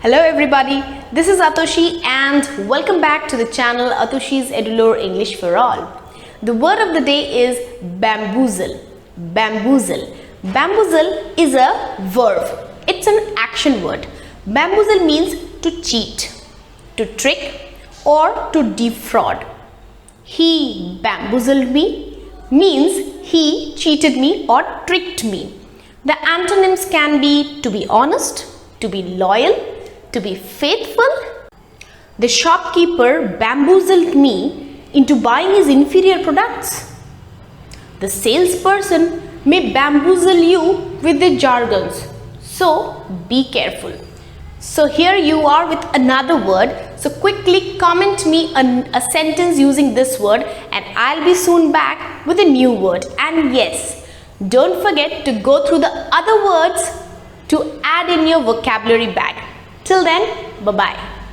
Hello everybody, this is Atoshi and welcome back to the channel Atoshi's Edulore English for All. The word of the day is bamboozle. Bamboozle. Bamboozle is a verb. It's an action word. Bamboozle means to cheat, to trick or to defraud. He bamboozled me means he cheated me or tricked me. The antonyms can be to be honest, to be loyal, to be faithful. The shopkeeper bamboozled me into buying his inferior products. The salesperson may bamboozle you with their jargons, so be careful. So here you are with another word. So quickly comment me a sentence using this word and I'll be soon back with a new word. And yes, don't forget to go through the other words to add in your vocabulary bag. Till then, bye-bye.